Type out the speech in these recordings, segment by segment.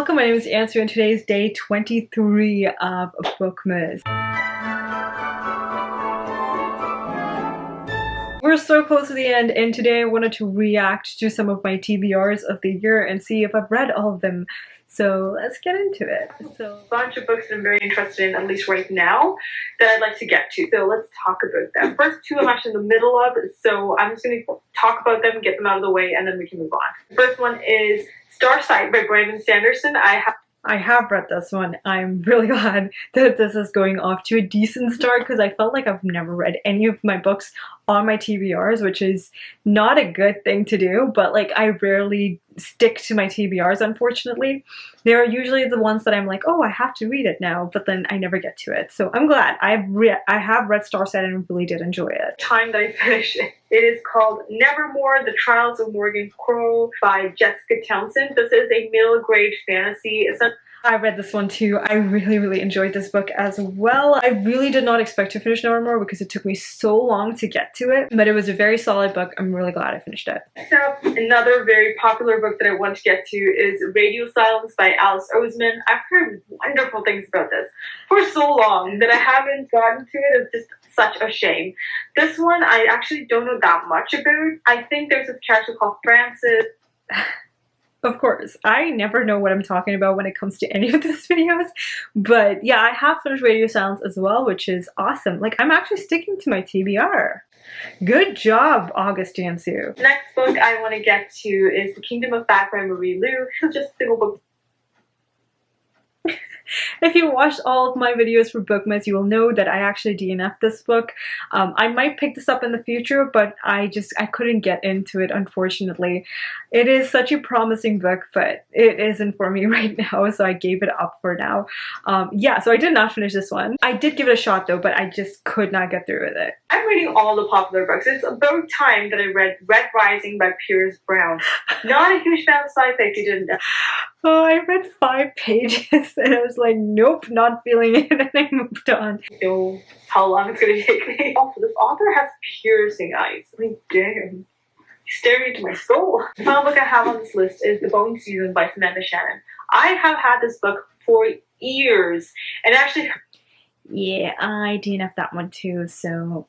welcome. My name is Ansu and today is day 23 of BOOKMAS. We're so close to the end, and today I wanted to react to some of my TBRs of the year and see if I've read all of them. So let's get into it. So a bunch of books that I'm very interested in, at least right now, that I'd like to get to. So let's talk about them. First two I'm actually in the middle of, so I'm just going to talk about them, get them out of the way, and then we can move on. The first one is Starsight by Brandon Sanderson. I have read this one. I'm really glad that this is going off to a decent start because I felt like I've never read any of my books on my TBRs, which is not a good thing to do, but like I rarely stick to my TBRs, unfortunately. They're usually the ones that I'm like, oh, I have to read it now, but then I never get to it. So I'm glad. I have read Starsight and really did enjoy it. Time that I finished it. It is called Nevermore, The Trials of Morgan Crow by Jessica Townsend. This is a middle grade fantasy. I read this one too. I really enjoyed this book as well. I really did not expect to finish Nevermore because it took me so long to get to it, but it was a very solid book. I'm really glad I finished it. Next up, another very popular book that I want to get to is Radio Silence by Alice Oseman. I've heard wonderful things about this for so long that I haven't gotten to it. It's just such a shame. This one I actually don't know that much about. I think there's this character called Frances. Of course, I never know what I'm talking about when it comes to any of these videos, but yeah, I have finished Radio Silence as well, which is awesome. Like, I'm actually sticking to my TBR. Good job, August Ansu. Next book I want to get to is The Kingdom of Back by Marie Lu. It's just a single book. If you watched all of my videos for BOOKMAS, you will know that I actually DNF'd this book. I might pick this up in the future, but I couldn't get into it, unfortunately. It is such a promising book, but it isn't for me right now, so I gave it up for now. Yeah, so I did not finish this one. I did give it a shot though, but I just could not get through with it. I'm reading all the popular books. It's about time that I read Red Rising by Piers Brown. Not a huge fan of sci-fi if you didn't know. Oh, I read 5 pages and I was like, nope, not feeling it, and I moved on. I know how long it's going to take me. Oh, this author has piercing eyes. I mean, damn. He's staring into my soul. The final book I have on this list is The Bone Season by Samantha Shannon. I have had this book for years, and actually... Yeah, I DNF'd that one too, so...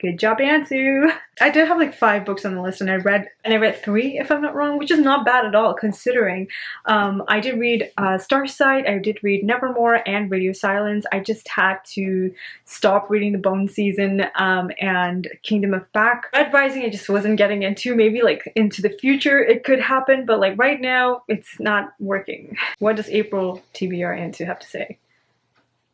Good job, Ansu. I did have like 5 books on the list, and I read 3 if I'm not wrong, which is not bad at all considering. I did read Starsight, I did read Nevermore and Radio Silence. I just had to stop reading The Bone Season and Kingdom of Back. Red Rising I just wasn't getting into. Maybe like into the future it could happen, but like right now it's not working. What does April TBR Ansu have to say?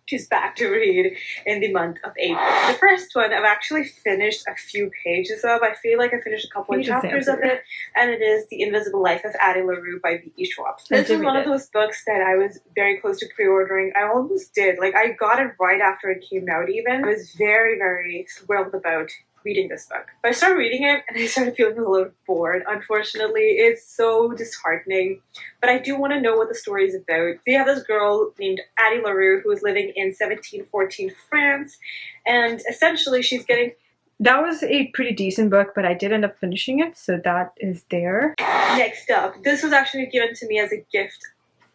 She's back to read in the month of April. The first one I've actually finished a few pages of. I feel like I finished a couple of chapters of it, and it is The Invisible Life of Addie LaRue by V.E. Schwab. This is one of those books that I was very close to pre-ordering. I almost did. Like, I got it right after it came out even. I was very thrilled about reading this book. But I started reading it and I started feeling a little bored. Unfortunately, it's so disheartening. But I do want to know what the story is about. We have this girl named Addie LaRue who is living in 1714 France, and essentially she's getting... That was a pretty decent book, but I did end up finishing it, so that is there. Next up, this was actually given to me as a gift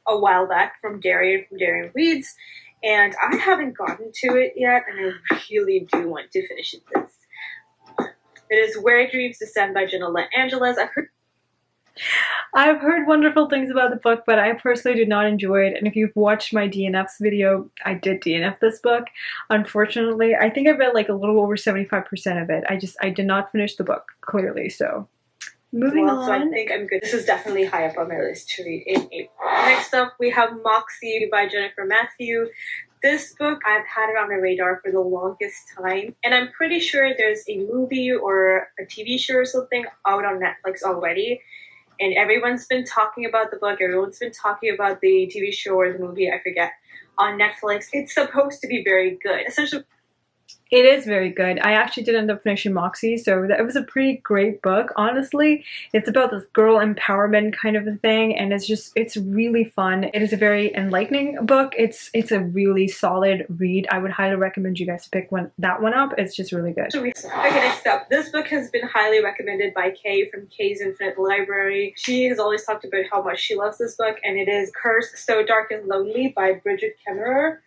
a while back from Darian Reads, and I haven't gotten to it yet, and I really do want to finish this. It is Where Dreams Descend by Janella Angeles. I've heard wonderful things about the book, but I personally did not enjoy it. And if you've watched my DNFs video, I did DNF this book. Unfortunately, I think I read like a little over 75% of it. I did not finish the book, clearly, so. Moving on. So I think I'm good. This is definitely high up on my list to read in April. Next up, we have Moxie by Jennifer Matthew. This book, I've had it on my radar for the longest time, and I'm pretty sure there's a movie or a TV show or something out on Netflix already, and everyone's been talking about the book, everyone's been talking about the TV show or the movie, I forget, on Netflix. It's supposed to be very good. Essentially, It is very good. I actually did end up finishing Moxie, so it was a pretty great book, honestly. It's about this girl empowerment kind of a thing, and it's really fun. It is a very enlightening book. It's a really solid read. I would highly recommend you guys pick that one up. It's just really good. Okay, next up. This book has been highly recommended by Kay from Kay's Infinite Library. She has always talked about how much she loves this book, and it is Cursed So Dark and Lonely by Bridget Kemmerer.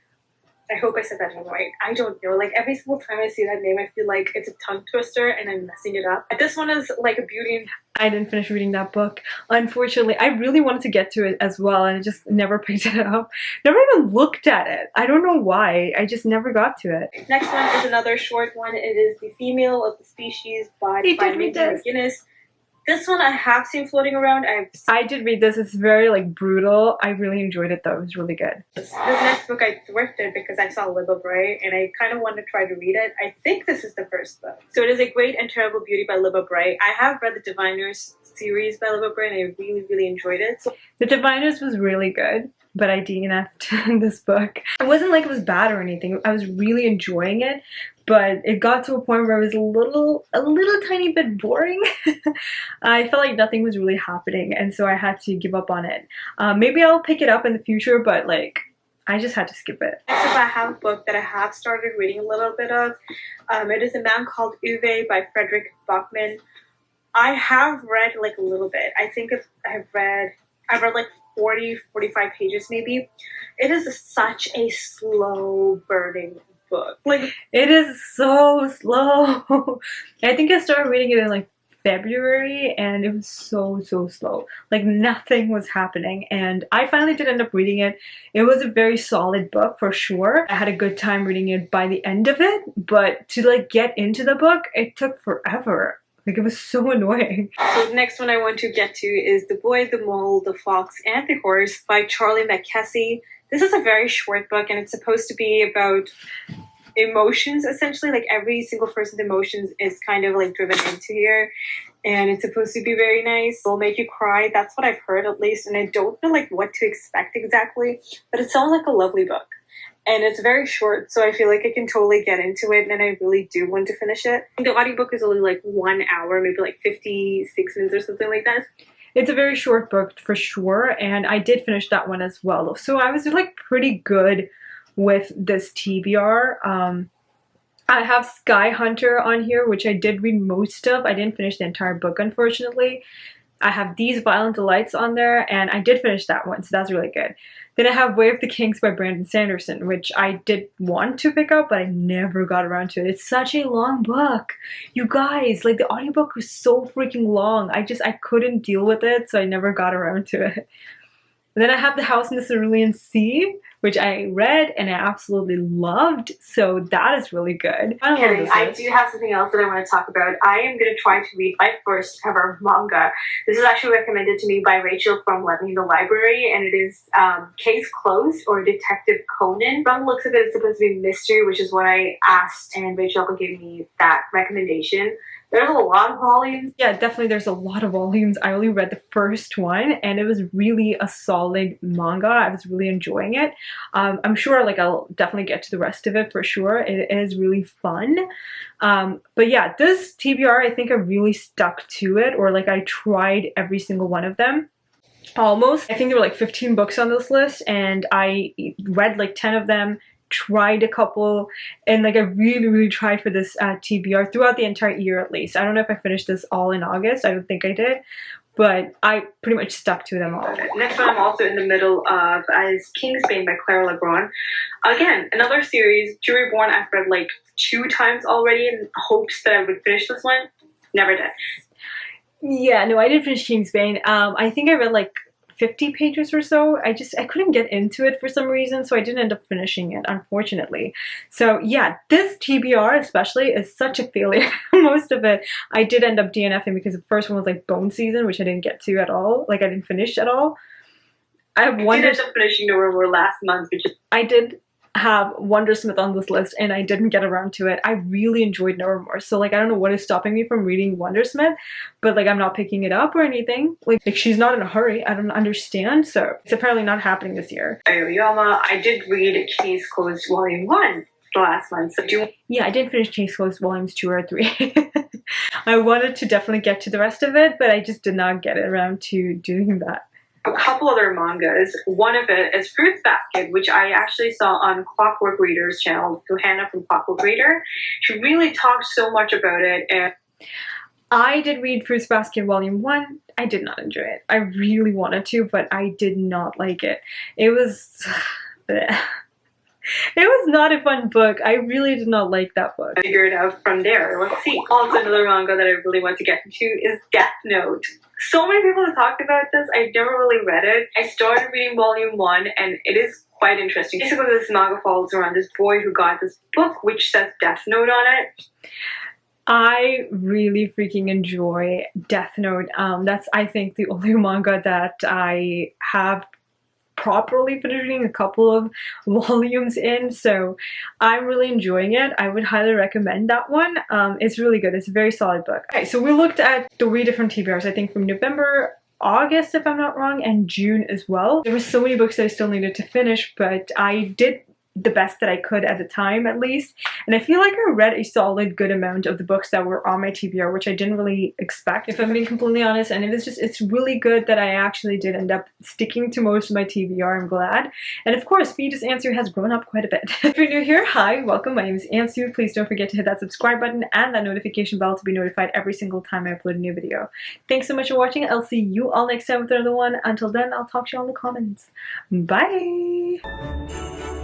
I hope I said that name right. I don't know. Like, every single time I see that name, I feel like it's a tongue twister and I'm messing it up. This one is like a beauty and... I didn't finish reading that book. Unfortunately, I really wanted to get to it as well, and I just never picked it up. Never even looked at it. I don't know why. I just never got to it. Next one is another short one. It is The Female of the Species by Mindy McGinnis. This one I have seen floating around. I did read this. It's very like brutal. I really enjoyed it though. It was really good. This next book I thrifted because I saw Live Bray and I kind of wanted to try to read it. I think this is the first book. So it is A Great and Terrible Beauty by Liv Bray. I have read the Diviners series by Liv Bray and I really, really enjoyed it. The Diviners was really good, but I DNF'd this book. It wasn't like it was bad or anything. I was really enjoying it, but it got to a point where it was a little tiny bit boring. I felt like nothing was really happening, and so I had to give up on it. Maybe I'll pick it up in the future, but like, I just had to skip it. Next up, I have a book that I have started reading a little bit of. It is A Man Called Uwe by Frederick Bachman. I have read like a little bit. I think I've read like 40, 45 pages maybe. It is such a slow burning book. Like, it is so slow. I think I started reading it in like February and it was so slow. Like, nothing was happening, and I finally did end up reading it. It was a very solid book for sure. I had a good time reading it by the end of it, but to like get into the book, it took forever. Like, it was so annoying. So the next one I want to get to is The Boy, the Mole, the Fox, and the Horse by Charlie McKessie. This is a very short book and it's supposed to be about emotions, essentially. Like, every single person's emotions is kind of like driven into here, and it's supposed to be very nice. It'll make you cry. That's what I've heard, at least, and I don't know like what to expect exactly, but it sounds like a lovely book. And it's very short, so I feel like I can totally get into it, and I really do want to finish it. The audiobook is only like 1 hour, maybe like 56 minutes or something like that. It's a very short book for sure, and I did finish that one as well. So I was like pretty good with this TBR. I have Sky Hunter on here, which I did read most of. I didn't finish the entire book, unfortunately. I have These Violent Delights on there, and I did finish that one, so that's really good. Then I have Way of the Kings by Brandon Sanderson, which I did want to pick up, but I never got around to it. It's such a long book. You guys, like, the audiobook was so freaking long. I couldn't deal with it, so I never got around to it. And then I have The House in the Cerulean Sea, which I read and I absolutely loved, so that is really good. I do have something else that I want to talk about. I am going to try to read my first ever manga. This is actually recommended to me by Rachel from Let Me the Library, and it is Case Closed, or Detective Conan. From the looks of it, it's supposed to be mystery, which is what I asked, and Rachel gave me that recommendation. There's a lot of volumes. Yeah, definitely there's a lot of volumes. I only read the first one and it was really a solid manga. I was really enjoying it. I'm sure like I'll definitely get to the rest of it for sure. It is really fun. But yeah, this TBR, I think I really stuck to it, or like I tried every single one of them. Almost. I think there were like 15 books on this list and I read like 10 of them. Tried a couple, and like I really tried for this TBR throughout the entire year at least. I don't know if I finished this all in August. I don't think I did, but I pretty much stuck to them all. Next one I'm also in the middle of is Kingsbane by Claire Lebrun. Again, another series. To Reborn I've read like 2 times already in hopes that I would finish this one. Never did. Yeah, no, I didn't finish Kingsbane. I think I read like 50 pages or so. I couldn't get into it for some reason, so I didn't end up finishing it, unfortunately. So yeah, this TBR especially is such a failure. Most of it I did end up DNFing because the first one was like Bone Season, which I didn't get to at all. Like, I didn't finish at all. I did end up finishing the River last month, which I did have Wondersmith on this list and I didn't get around to it. I really enjoyed Nevermore, so like I don't know what is stopping me from reading Wondersmith, but like I'm not picking it up or anything. Like she's not in a hurry. I don't understand, so it's apparently not happening this year. Aoyama, I did read Case Closed Volume 1. the last month. So yeah, I didn't finish Case Closed volumes 2 or 3. I wanted to definitely get to the rest of it, but I just did not get around to doing that. A couple other mangas. One of it is Fruits Basket, which I actually saw on Clockwork Reader's channel, Johanna from Clockwork Reader. She really talked so much about it. And I did read Fruits Basket Volume 1. I did not enjoy it. I really wanted to, but I did not like it. It was... It was not a fun book. I really did not like that book. I figured out from there. Let's see. Also, another manga that I really want to get into is Death Note. So many people have talked about this. I've never really read it. I started reading volume 1 and it is quite interesting. Basically, this manga follows around this boy who got this book which says Death Note on it. I really freaking enjoy Death Note. That's, I think, the only manga that I have properly finished reading a couple of volumes in, so I'm really enjoying it. I would highly recommend that one. It's really good. It's a very solid book. Okay, so we looked at 3 different TBRs, I think from November, August if I'm not wrong, and June as well. There were so many books that I still needed to finish, but I did the best that I could at the time, at least. And I feel like I read a solid good amount of the books that were on my TBR, which I didn't really expect, if I'm being completely honest. And it's really good that I actually did end up sticking to most of my TBR. I'm glad. And of course, Fetus Ansu has grown up quite a bit. If you're new here, hi, welcome. My name is Ansu. Please don't forget to hit that subscribe button and that notification bell to be notified every single time I upload a new video. Thanks so much for watching. I'll see you all next time with another one. Until then, I'll talk to you all in the comments. Bye!